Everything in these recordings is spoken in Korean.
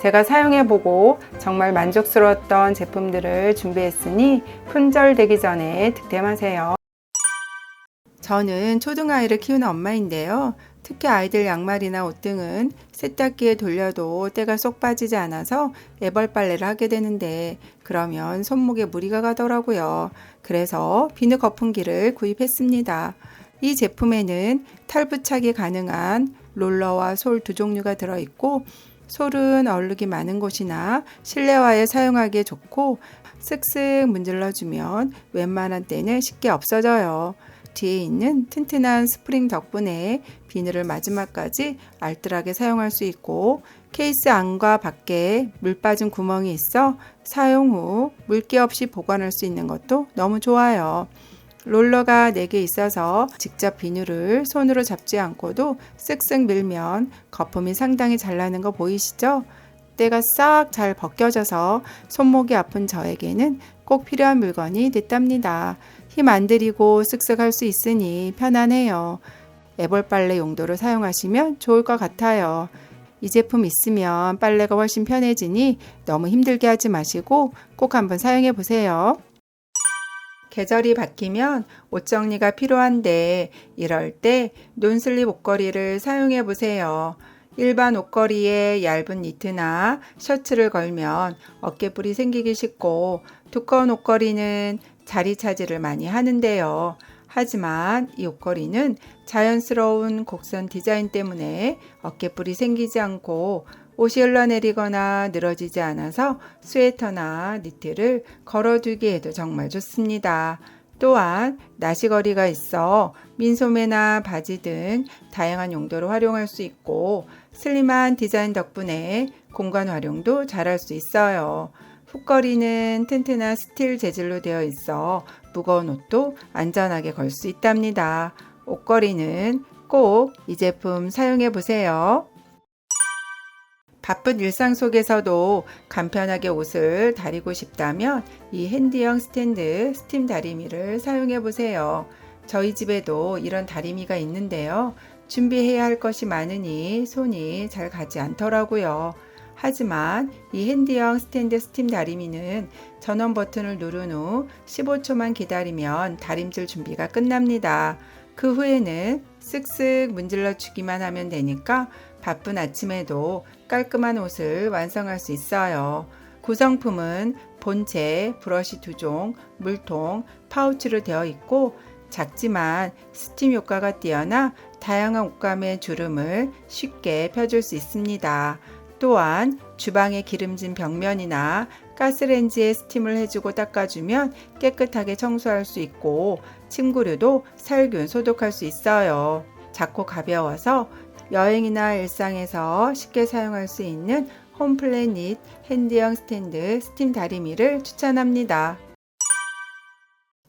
제가 사용해보고 정말 만족스러웠던 제품들을 준비했으니 품절되기 전에 득템하세요. 저는 초등아이를 키우는 엄마인데요. 특히 아이들 양말이나 옷 등은 세탁기에 돌려도 때가 쏙 빠지지 않아서 애벌 빨래를 하게 되는데 그러면 손목에 무리가 가더라고요. 그래서 비누 거품기를 구입했습니다. 이 제품에는 탈부착이 가능한 롤러와 솔 두 종류가 들어있고 솔은 얼룩이 많은 곳이나 실내화에 사용하기에 좋고 쓱쓱 문질러주면 웬만한 때는 쉽게 없어져요. 뒤에 있는 튼튼한 스프링 덕분에 비누를 마지막까지 알뜰하게 사용할 수 있고 케이스 안과 밖에 물 빠진 구멍이 있어 사용 후 물기 없이 보관할 수 있는 것도 너무 좋아요. 롤러가 4개 있어서 직접 비누를 손으로 잡지 않고도 쓱쓱 밀면 거품이 상당히 잘 나는 거 보이시죠? 때가 싹 잘 벗겨져서 손목이 아픈 저에게는 꼭 필요한 물건이 됐답니다. 힘 안 들이고 쓱쓱 할 수 있으니 편안해요. 애벌 빨래 용도로 사용하시면 좋을 것 같아요. 이 제품 있으면 빨래가 훨씬 편해지니 너무 힘들게 하지 마시고 꼭 한번 사용해 보세요. 계절이 바뀌면 옷 정리가 필요한데 이럴 때 논슬립 옷걸이를 사용해 보세요. 일반 옷걸이에 얇은 니트나 셔츠를 걸면 어깨뿔이 생기기 쉽고 두꺼운 옷걸이는 자리 차지를 많이 하는데요. 하지만 이 옷걸이는 자연스러운 곡선 디자인 때문에 어깨뿔이 생기지 않고 옷이 흘러내리거나 늘어지지 않아서 스웨터나 니트를 걸어두기에도 정말 좋습니다. 또한 나시거리가 있어 민소매나 바지 등 다양한 용도로 활용할 수 있고 슬림한 디자인 덕분에 공간 활용도 잘할 수 있어요. 훅걸이는 튼튼한 스틸 재질로 되어 있어 무거운 옷도 안전하게 걸 수 있답니다. 옷걸이는 꼭 이 제품 사용해 보세요. 바쁜 일상 속에서도 간편하게 옷을 다리고 싶다면 이 핸디형 스탠드 스팀 다리미를 사용해 보세요. 저희 집에도 이런 다리미가 있는데요. 준비해야 할 것이 많으니 손이 잘 가지 않더라고요. 하지만 이 핸디형 스탠드 스팀 다리미는 전원 버튼을 누른 후 15초만 기다리면 다림질 준비가 끝납니다. 그 후에는 쓱쓱 문질러 주기만 하면 되니까 바쁜 아침에도 깔끔한 옷을 완성할 수 있어요. 구성품은 본체, 브러쉬 2종, 물통, 파우치로 되어 있고 작지만 스팀 효과가 뛰어나 다양한 옷감의 주름을 쉽게 펴줄 수 있습니다. 또한 주방의 기름진 벽면이나 가스레인지에 스팀을 해주고 닦아주면 깨끗하게 청소할 수 있고 침구류도 살균 소독할 수 있어요. 작고 가벼워서 여행이나 일상에서 쉽게 사용할 수 있는 홈플래닛 핸디형 스탠드 스팀 다리미를 추천합니다.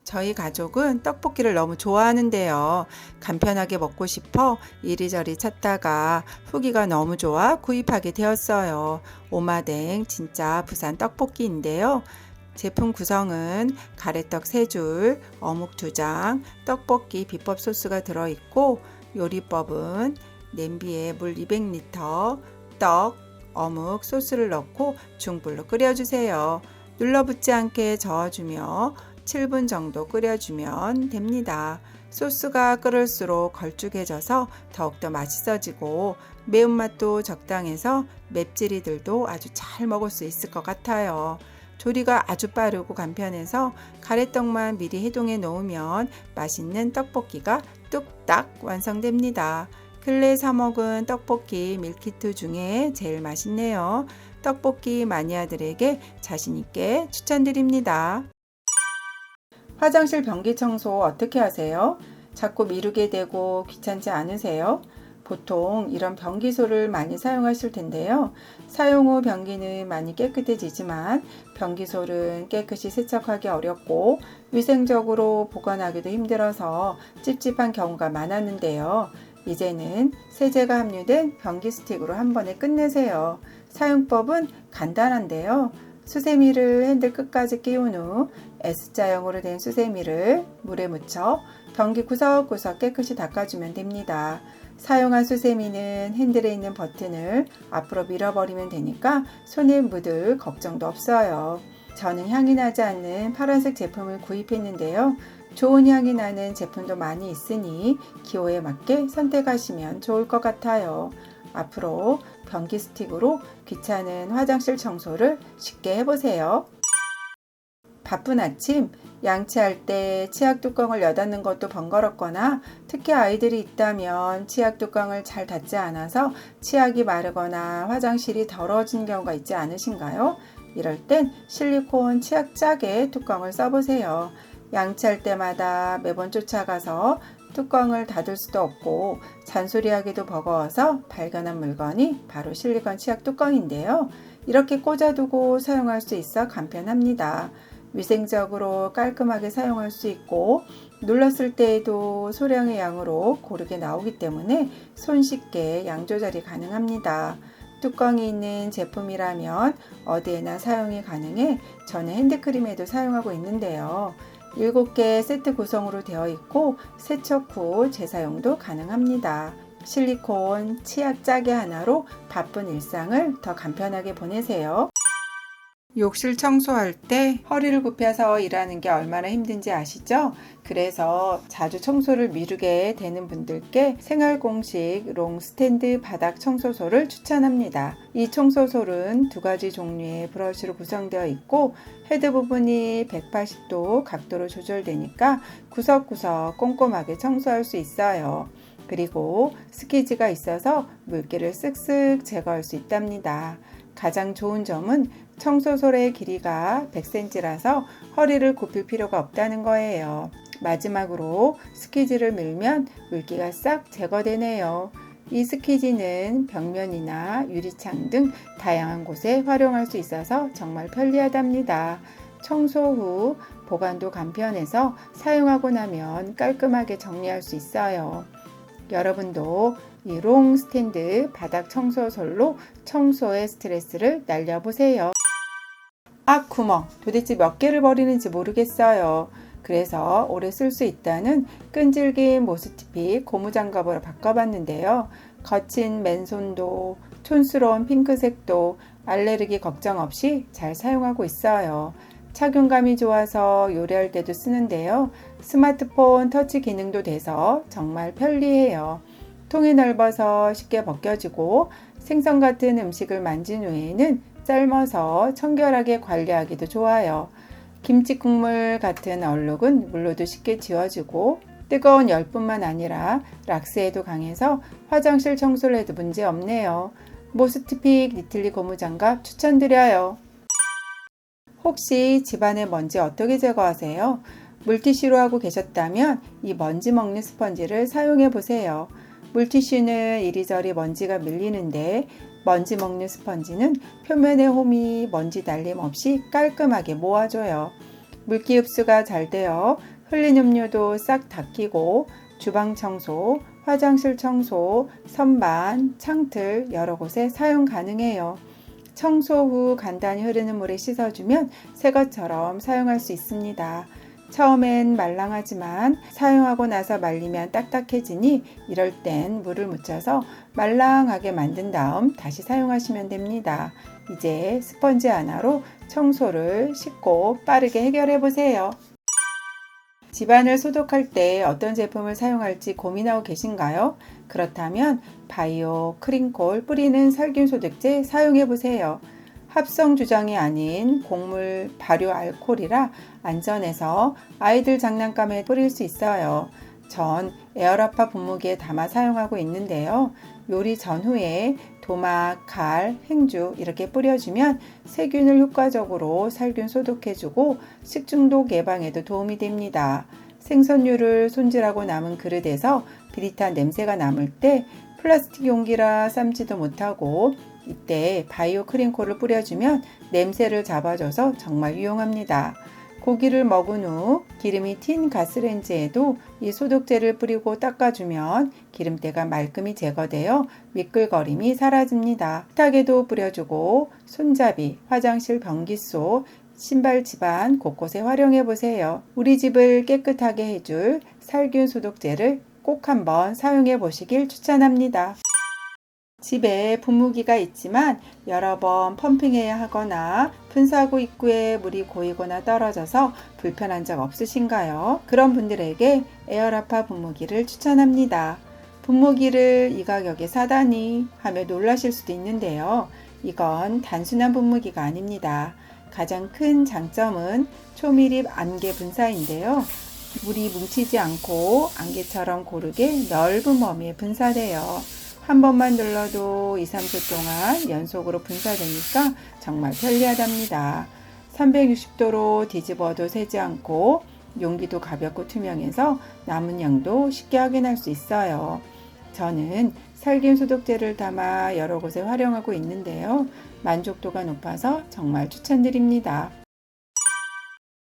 저희 가족은 떡볶이를 너무 좋아하는데요. 간편하게 먹고 싶어 이리저리 찾다가 후기가 너무 좋아 구입하게 되었어요. 오마댕 진짜 부산 떡볶이인데요. 제품 구성은 가래떡 3줄, 어묵 2장, 떡볶이 비법 소스가 들어있고 요리법은 냄비에 물 200리터, 떡, 어묵, 소스를 넣고 중불로 끓여주세요. 눌러붙지 않게 저어주며 7분 정도 끓여주면 됩니다. 소스가 끓을수록 걸쭉해져서 더욱더 맛있어지고 매운맛도 적당해서 맵찔이들도 아주 잘 먹을 수 있을 것 같아요. 조리가 아주 빠르고 간편해서 가래떡만 미리 해동해 놓으면 맛있는 떡볶이가 뚝딱 완성됩니다. 근래에 사 먹은 떡볶이 밀키트 중에 제일 맛있네요. 떡볶이 마니아들에게 자신있게 추천드립니다. 화장실 변기 청소 어떻게 하세요? 자꾸 미루게 되고 귀찮지 않으세요? 보통 이런 변기소를 많이 사용하실 텐데요. 사용 후 변기는 많이 깨끗해지지만 변기솔은 깨끗이 세척하기 어렵고 위생적으로 보관하기도 힘들어서 찝찝한 경우가 많았는데요. 이제는 세제가 함유된 변기 스틱으로 한 번에 끝내세요. 사용법은 간단한데요. 수세미를 핸들 끝까지 끼운 후 S자형으로 된 수세미를 물에 묻혀 변기 구석구석 깨끗이 닦아주면 됩니다. 사용한 수세미는 핸들에 있는 버튼을 앞으로 밀어버리면 되니까 손에 묻을 걱정도 없어요. 저는 향이 나지 않는 파란색 제품을 구입했는데요. 좋은 향이 나는 제품도 많이 있으니 기호에 맞게 선택하시면 좋을 것 같아요. 앞으로 변기 스틱으로 귀찮은 화장실 청소를 쉽게 해보세요. 바쁜 아침, 양치할 때 치약 뚜껑을 여닫는 것도 번거롭거나 특히 아이들이 있다면 치약 뚜껑을 잘 닫지 않아서 치약이 마르거나 화장실이 더러워진 경우가 있지 않으신가요? 이럴 땐 실리콘 치약 짝의 뚜껑을 써보세요. 양치할 때마다 매번 쫓아가서 뚜껑을 닫을 수도 없고 잔소리하기도 버거워서 발견한 물건이 바로 실리콘 치약 뚜껑인데요. 이렇게 꽂아두고 사용할 수 있어 간편합니다. 위생적으로 깔끔하게 사용할 수 있고 눌렀을 때에도 소량의 양으로 고르게 나오기 때문에 손쉽게 양 조절이 가능합니다. 뚜껑이 있는 제품이라면 어디에나 사용이 가능해 저는 핸드크림에도 사용하고 있는데요. 7개 세트 구성으로 되어 있고 세척 후 재사용도 가능합니다. 실리콘 치약 짜개 하나로 바쁜 일상을 더 간편하게 보내세요. 욕실 청소할 때 허리를 굽혀서 일하는 게 얼마나 힘든지 아시죠? 그래서 자주 청소를 미루게 되는 분들께 생활공식 롱 스탠드 바닥 청소소를 추천합니다. 이 청소솔은 두 가지 종류의 브러쉬로 구성되어 있고 헤드 부분이 180도 각도로 조절되니까 구석구석 꼼꼼하게 청소할 수 있어요. 그리고 스키지가 있어서 물기를 쓱쓱 제거할 수 있답니다. 가장 좋은 점은 청소솔의 길이가 100cm라서 허리를 굽힐 필요가 없다는 거예요. 마지막으로 스키지를 밀면 물기가 싹 제거되네요. 이 스키지는 벽면이나 유리창 등 다양한 곳에 활용할 수 있어서 정말 편리하답니다. 청소 후 보관도 간편해서 사용하고 나면 깔끔하게 정리할 수 있어요. 여러분도 이 롱 스탠드 바닥 청소솔로 청소의 스트레스를 날려보세요. 구멍 도대체 몇 개를 버리는지 모르겠어요. 그래서 오래 쓸 수 있다는 끈질긴 모스티핏 고무장갑으로 바꿔봤는데요. 거친 맨손도 촌스러운 핑크색도 알레르기 걱정 없이 잘 사용하고 있어요. 착용감이 좋아서 요리할 때도 쓰는데요. 스마트폰 터치 기능도 돼서 정말 편리해요. 통이 넓어서 쉽게 벗겨지고 생선 같은 음식을 만진 후에는 삶아서 청결하게 관리하기도 좋아요. 김치 국물 같은 얼룩은 물로도 쉽게 지워지고 뜨거운 열뿐만 아니라 락스에도 강해서 화장실 청소를 해도 문제 없네요. 모스티핏 니틀리 고무장갑 추천드려요. 혹시 집안의 먼지 어떻게 제거하세요? 물티슈로 하고 계셨다면 이 먼지 먹는 스펀지를 사용해 보세요. 물티슈는 이리저리 먼지가 밀리는데 먼지 먹는 스펀지는 표면의 홈이 먼지 날림 없이 깔끔하게 모아줘요. 물기 흡수가 잘 되어 흘린 음료도 싹 닦이고 주방 청소, 화장실 청소, 선반, 창틀 여러 곳에 사용 가능해요. 청소 후 간단히 흐르는 물에 씻어주면 새 것처럼 사용할 수 있습니다. 처음엔 말랑하지만 사용하고 나서 말리면 딱딱해지니 이럴 땐 물을 묻혀서 말랑하게 만든 다음 다시 사용하시면 됩니다. 이제 스펀지 하나로 청소를 쉽고 빠르게 해결해 보세요. 집안을 소독할 때 어떤 제품을 사용할지 고민하고 계신가요? 그렇다면 바이오 크린콜 뿌리는 살균 소독제 사용해 보세요. 합성 주정이 아닌 곡물 발효 알코올이라 안전해서 아이들 장난감에 뿌릴 수 있어요. 전 에어라파 분무기에 담아 사용하고 있는데요. 요리 전후에 도막, 칼, 행주 이렇게 뿌려주면 세균을 효과적으로 살균 소독해주고 식중독 예방에도 도움이 됩니다. 생선류를 손질하고 남은 그릇에서 비릿한 냄새가 남을 때 플라스틱 용기라 삶지도 못하고 이때 바이오 크린콜을 뿌려주면 냄새를 잡아줘서 정말 유용합니다. 고기를 먹은 후 기름이 튄 가스레인지에도 이 소독제를 뿌리고 닦아주면 기름때가 말끔히 제거되어 미끌거림이 사라집니다. 식탁에도 뿌려주고 손잡이, 화장실 변기소, 신발 집안 곳곳에 활용해 보세요. 우리 집을 깨끗하게 해줄 살균 소독제를 꼭 한번 사용해 보시길 추천합니다. 집에 분무기가 있지만 여러 번 펌핑해야 하거나 분사구 입구에 물이 고이거나 떨어져서 불편한 적 없으신가요? 그런 분들에게 에어라파 분무기를 추천합니다. 분무기를 이 가격에 사다니 하며 놀라실 수도 있는데요. 이건 단순한 분무기가 아닙니다. 가장 큰 장점은 초밀입 안개 분사인데요. 물이 뭉치지 않고 안개처럼 고르게 넓은 범위에 분사돼요. 한 번만 눌러도 2, 3초 동안 연속으로 분사되니까 정말 편리하답니다. 360도로 뒤집어도 새지 않고 용기도 가볍고 투명해서 남은 양도 쉽게 확인할 수 있어요. 저는 살균 소독제를 담아 여러 곳에 활용하고 있는데요. 만족도가 높아서 정말 추천드립니다.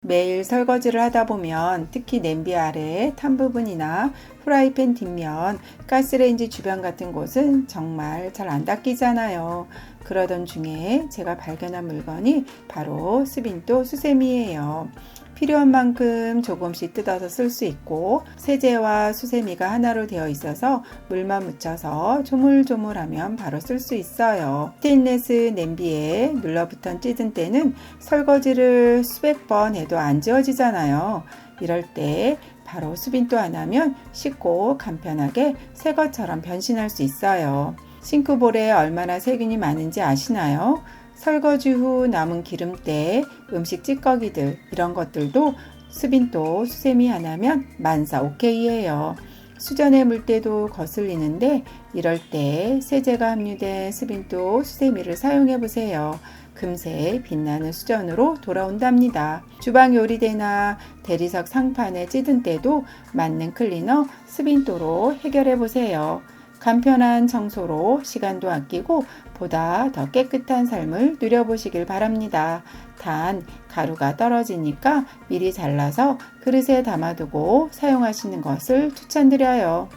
매일 설거지를 하다 보면 특히 냄비 아래 탄 부분이나 프라이팬 뒷면, 가스레인지 주변 같은 곳은 정말 잘 안 닦이잖아요. 그러던 중에 제가 발견한 물건이 바로 스빈또 수세미예요. 필요한 만큼 조금씩 뜯어서 쓸 수 있고 세제와 수세미가 하나로 되어 있어서 물만 묻혀서 조물조물하면 바로 쓸 수 있어요. 스테인레스 냄비에 눌러붙은 찌든 때는 설거지를 수백 번 해도 안 지워지잖아요. 이럴 때 바로 수빈또 하나면 쉽고 간편하게 새 것처럼 변신할 수 있어요. 싱크볼에 얼마나 세균이 많은지 아시나요? 설거지 후 남은 기름때, 음식 찌꺼기들 이런 것들도 수빈또 수세미 하나면 만사 오케이예요. 수전에 물 때도 거슬리는데 이럴 때 세제가 함유된 수빈또 수세미를 사용해 보세요. 금세 빛나는 수전으로 돌아온답니다. 주방 요리대나 대리석 상판에 찌든 때도 맞는 클리너 수빈또로 해결해 보세요. 간편한 청소로 시간도 아끼고 보다 더 깨끗한 삶을 누려보시길 바랍니다. 단 가루가 떨어지니까 미리 잘라서 그릇에 담아두고 사용하시는 것을 추천드려요.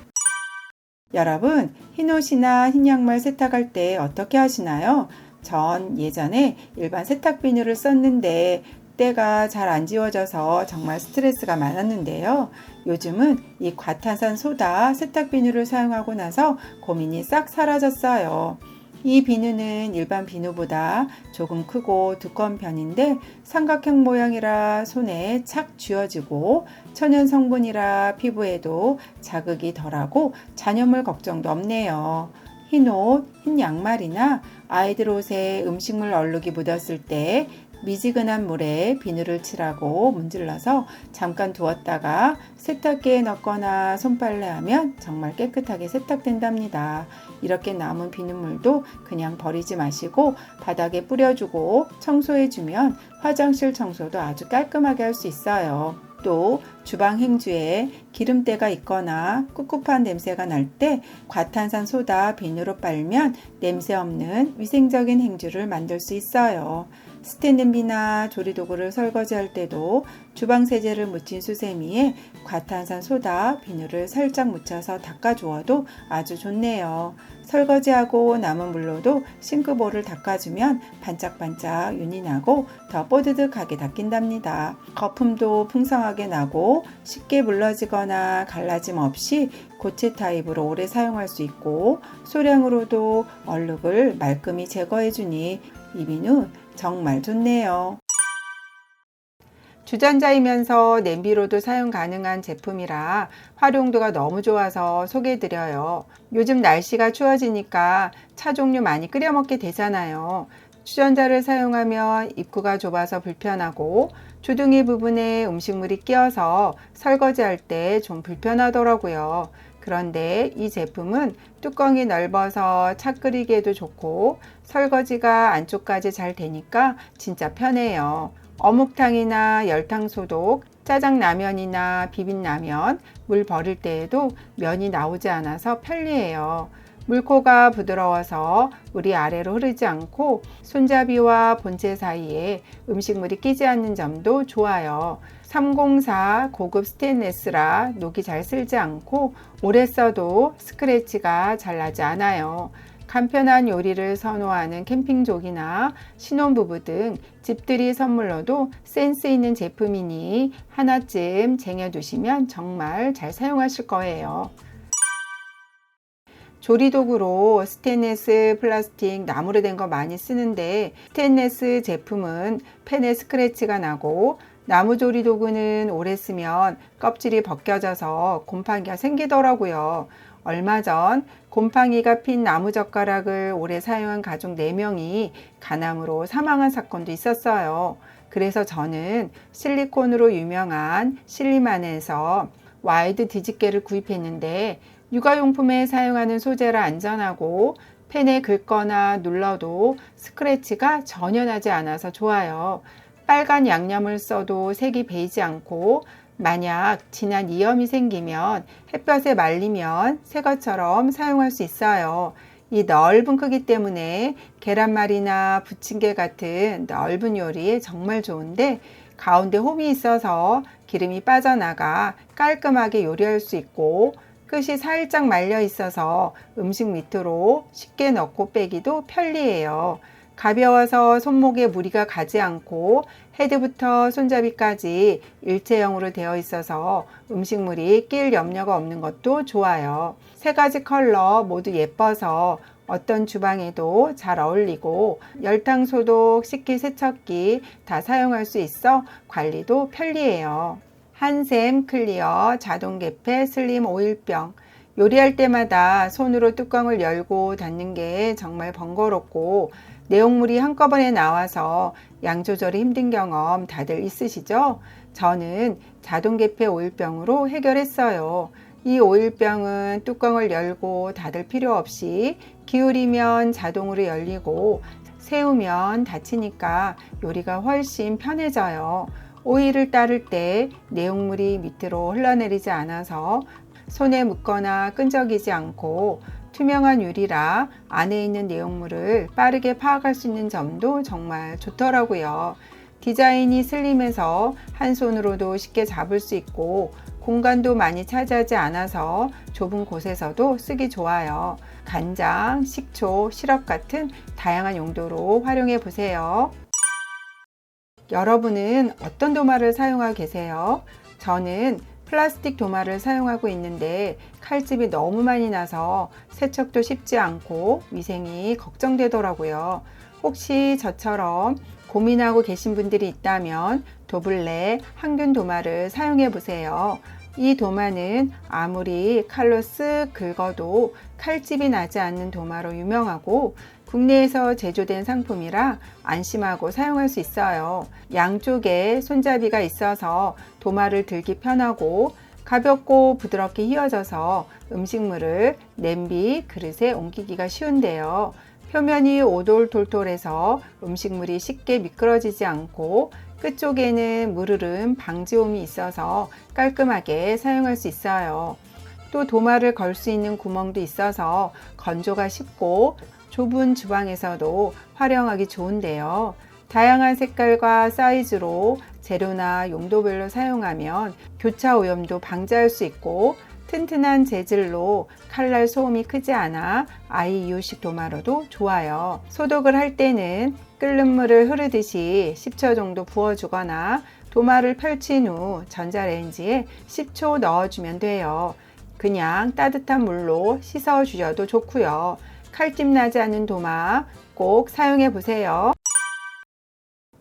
여러분, 흰옷이나 흰 양말 세탁할 때 어떻게 하시나요? 전 예전에 일반 세탁 비누를 썼는데 때가 잘 안 지워져서 정말 스트레스가 많았는데요. 요즘은 이 과탄산 소다 세탁 비누를 사용하고 나서 고민이 싹 사라졌어요. 이 비누는 일반 비누보다 조금 크고 두꺼운 편인데 삼각형 모양이라 손에 착 쥐어지고 천연 성분이라 피부에도 자극이 덜하고 잔여물 걱정도 없네요. 흰 옷, 흰 양말이나 아이들 옷에 음식물 얼룩이 묻었을 때 미지근한 물에 비누를 칠하고 문질러서 잠깐 두었다가 세탁기에 넣거나 손빨래하면 정말 깨끗하게 세탁된답니다. 이렇게 남은 비눗물도 그냥 버리지 마시고 바닥에 뿌려주고 청소해주면 화장실 청소도 아주 깔끔하게 할 수 있어요. 또 주방 행주에 기름때가 있거나 꿉꿉한 냄새가 날 때 과탄산 소다 비누로 빨면 냄새 없는 위생적인 행주를 만들 수 있어요. 스텐 냄비나 조리도구를 설거지할 때도 주방 세제를 묻힌 수세미에 과탄산 소다 비누를 살짝 묻혀서 닦아주어도 아주 좋네요. 설거지하고 남은 물로도 싱크볼을 닦아주면 반짝반짝 윤이 나고 더 뽀드득하게 닦인답니다. 거품도 풍성하게 나고 쉽게 물러지거나 갈라짐 없이 고체 타입으로 오래 사용할 수 있고 소량으로도 얼룩을 말끔히 제거해주니 이 비누 정말 좋네요. 주전자이면서 냄비로도 사용 가능한 제품이라 활용도가 너무 좋아서 소개해드려요. 요즘 날씨가 추워지니까 차 종류 많이 끓여 먹게 되잖아요. 주전자를 사용하면 입구가 좁아서 불편하고 주둥이 부분에 음식물이 끼어서 설거지할 때 좀 불편하더라고요. 그런데 이 제품은 뚜껑이 넓어서 차 끓이기에도 좋고 설거지가 안쪽까지 잘 되니까 진짜 편해요. 어묵탕이나 열탕 소독, 짜장라면이나 비빔라면, 물 버릴 때에도 면이 나오지 않아서 편리해요. 물코가 부드러워서 물이 아래로 흐르지 않고 손잡이와 본체 사이에 음식물이 끼지 않는 점도 좋아요. 304 고급 스테인레스라 녹이 잘 슬지 않고 오래 써도 스크래치가 잘 나지 않아요. 간편한 요리를 선호하는 캠핑족이나 신혼부부 등 집들이 선물로도 센스 있는 제품이니 하나쯤 쟁여두시면 정말 잘 사용하실 거예요. 조리도구로 스테인리스, 플라스틱, 나무로 된 거 많이 쓰는데 스테인리스 제품은 팬에 스크래치가 나고 나무 조리도구는 오래 쓰면 껍질이 벗겨져서 곰팡이가 생기더라고요. 얼마 전 곰팡이가 핀 나무젓가락을 오래 사용한 가족 4명이 간암으로 사망한 사건도 있었어요. 그래서 저는 실리콘으로 유명한 실리만에서 와이드 뒤집개를 구입했는데 육아용품에 사용하는 소재라 안전하고 펜에 긁거나 눌러도 스크래치가 전혀 나지 않아서 좋아요. 빨간 양념을 써도 색이 배이지 않고 만약 진한 이염이 생기면 햇볕에 말리면 새 것처럼 사용할 수 있어요. 이 넓은 크기 때문에 계란말이나 부침개 같은 넓은 요리에 정말 좋은데 가운데 홈이 있어서 기름이 빠져나가 깔끔하게 요리할 수 있고 끝이 살짝 말려 있어서 음식 밑으로 쉽게 넣고 빼기도 편리해요. 가벼워서 손목에 무리가 가지 않고 헤드부터 손잡이까지 일체형으로 되어 있어서 음식물이 낄 염려가 없는 것도 좋아요. 3가지 컬러 모두 예뻐서 어떤 주방에도 잘 어울리고 열탕 소독, 식기세척기 다 사용할 수 있어 관리도 편리해요. 한샘 클리어 자동 개폐 슬림 오일병. 요리할 때마다 손으로 뚜껑을 열고 닫는 게 정말 번거롭고 내용물이 한꺼번에 나와서 양 조절이 힘든 경험 다들 있으시죠? 저는 자동 개폐 오일병으로 해결했어요. 이 오일병은 뚜껑을 열고 닫을 필요 없이 기울이면 자동으로 열리고 세우면 닫히니까 요리가 훨씬 편해져요. 오일을 따를 때 내용물이 밑으로 흘러내리지 않아서 손에 묻거나 끈적이지 않고 투명한 유리라 안에 있는 내용물을 빠르게 파악할 수 있는 점도 정말 좋더라고요. 디자인이 슬림해서 한 손으로도 쉽게 잡을 수 있고 공간도 많이 차지하지 않아서 좁은 곳에서도 쓰기 좋아요. 간장, 식초, 시럽 같은 다양한 용도로 활용해 보세요. 여러분은 어떤 도마를 사용하고 계세요? 저는 플라스틱 도마를 사용하고 있는데 칼집이 너무 많이 나서 세척도 쉽지 않고 위생이 걱정되더라고요. 혹시 저처럼 고민하고 계신 분들이 있다면 도블레 항균 도마를 사용해 보세요. 이 도마는 아무리 칼로 쓱 긁어도 칼집이 나지 않는 도마로 유명하고 국내에서 제조된 상품이라 안심하고 사용할 수 있어요. 양쪽에 손잡이가 있어서 도마를 들기 편하고 가볍고 부드럽게 휘어져서 음식물을 냄비, 그릇에 옮기기가 쉬운데요. 표면이 오돌톨톨해서 음식물이 쉽게 미끄러지지 않고 끝쪽에는 물흐름 방지홈이 있어서 깔끔하게 사용할 수 있어요. 또 도마를 걸 수 있는 구멍도 있어서 건조가 쉽고 좁은 주방에서도 활용하기 좋은데요. 다양한 색깔과 사이즈로 재료나 용도별로 사용하면 교차 오염도 방지할 수 있고 튼튼한 재질로 칼날 소음이 크지 않아 아이 이유식 도마로도 좋아요. 소독을 할 때는 끓는 물을 흐르듯이 10초 정도 부어주거나 도마를 펼친 후 전자레인지에 10초 넣어주면 돼요. 그냥 따뜻한 물로 씻어 주셔도 좋고요. 칼집 나지 않는 도마 꼭 사용해 보세요.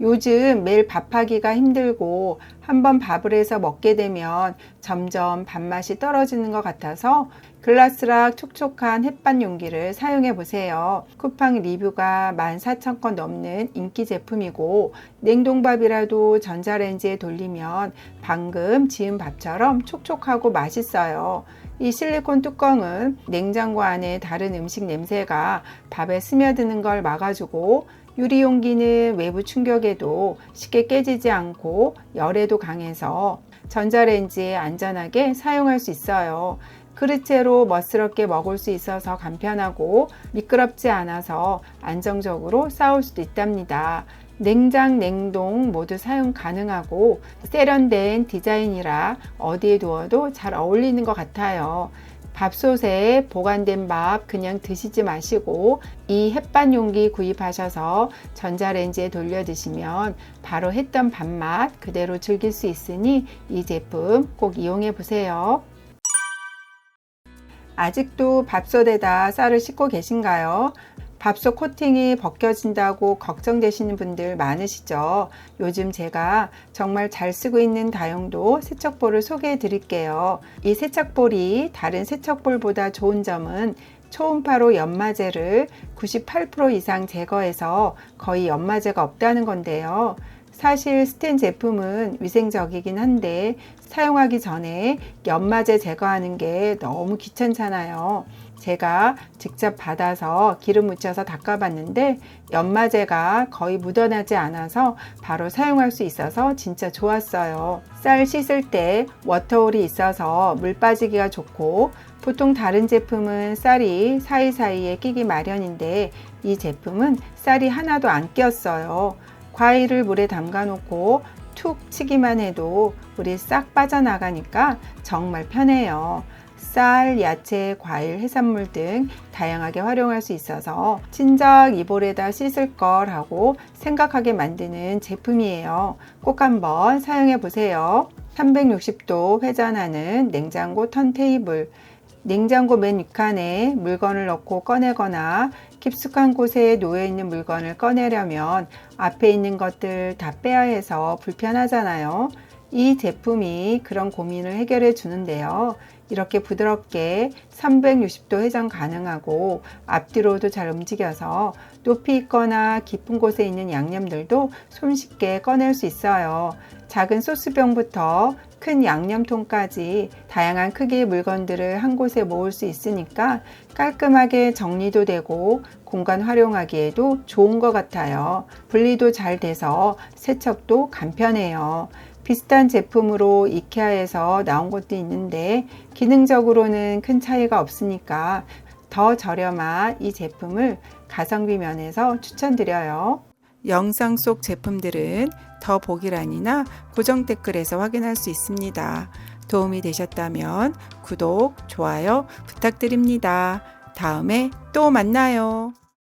요즘 매일 밥하기가 힘들고 한번 밥을 해서 먹게 되면 점점 밥맛이 떨어지는 것 같아서 글라스락 촉촉한 햇반 용기를 사용해 보세요. 쿠팡 리뷰가 14,000건 넘는 인기 제품이고 냉동밥이라도 전자레인지에 돌리면 방금 지은 밥처럼 촉촉하고 맛있어요. 이 실리콘 뚜껑은 냉장고 안에 다른 음식 냄새가 밥에 스며드는 걸 막아주고 유리 용기는 외부 충격에도 쉽게 깨지지 않고 열에도 강해서 전자레인지에 안전하게 사용할 수 있어요. 그릇째로 멋스럽게 먹을 수 있어서 간편하고 미끄럽지 않아서 안정적으로 싸울 수도 있답니다. 냉장, 냉동 모두 사용 가능하고 세련된 디자인이라 어디에 두어도 잘 어울리는 것 같아요. 밥솥에 보관된 밥 그냥 드시지 마시고 이 햇반 용기 구입하셔서 전자레인지에 돌려 드시면 바로 했던 밥맛 그대로 즐길 수 있으니 이 제품 꼭 이용해 보세요. 아직도 밥솥에다 쌀을 씻고 계신가요? 밥솥 코팅이 벗겨진다고 걱정되시는 분들 많으시죠? 요즘 제가 정말 잘 쓰고 있는 다용도 세척볼을 소개해 드릴게요. 이 세척볼이 다른 세척볼보다 좋은 점은 초음파로 연마제를 98% 이상 제거해서 거의 연마제가 없다는 건데요. 사실 스텐 제품은 위생적이긴 한데 사용하기 전에 연마제 제거하는 게 너무 귀찮잖아요. 제가 직접 받아서 기름 묻혀서 닦아봤는데 연마제가 거의 묻어나지 않아서 바로 사용할 수 있어서 진짜 좋았어요. 쌀 씻을 때 워터홀이 있어서 물 빠지기가 좋고, 보통 다른 제품은 쌀이 사이사이에 끼기 마련인데 이 제품은 쌀이 하나도 안 꼈어요. 과일을 물에 담가 놓고 툭 치기만 해도 물이 싹 빠져나가니까 정말 편해요. 쌀, 야채, 과일, 해산물 등 다양하게 활용할 수 있어서 진작 이 볼에다 씻을 걸 하고 생각하게 만드는 제품이에요. 꼭 한번 사용해 보세요. 360도 회전하는 냉장고 턴테이블. 냉장고 맨 윗칸에 물건을 넣고 꺼내거나 깊숙한 곳에 놓여 있는 물건을 꺼내려면 앞에 있는 것들 다 빼야 해서 불편하잖아요. 이 제품이 그런 고민을 해결해 주는데요. 이렇게 부드럽게 360도 회전 가능하고 앞뒤로도 잘 움직여서 높이 있거나 깊은 곳에 있는 양념들도 손쉽게 꺼낼 수 있어요. 작은 소스병부터 큰 양념통까지 다양한 크기의 물건들을 한 곳에 모을 수 있으니까 깔끔하게 정리도 되고 공간 활용하기에도 좋은 것 같아요. 분리도 잘 돼서 세척도 간편해요. 비슷한 제품으로 이케아에서 나온 것도 있는데 기능적으로는 큰 차이가 없으니까 더 저렴한 이 제품을 가성비 면에서 추천드려요. 영상 속 제품들은 더보기란이나 고정 댓글에서 확인할 수 있습니다. 도움이 되셨다면 구독, 좋아요 부탁드립니다. 다음에 또 만나요.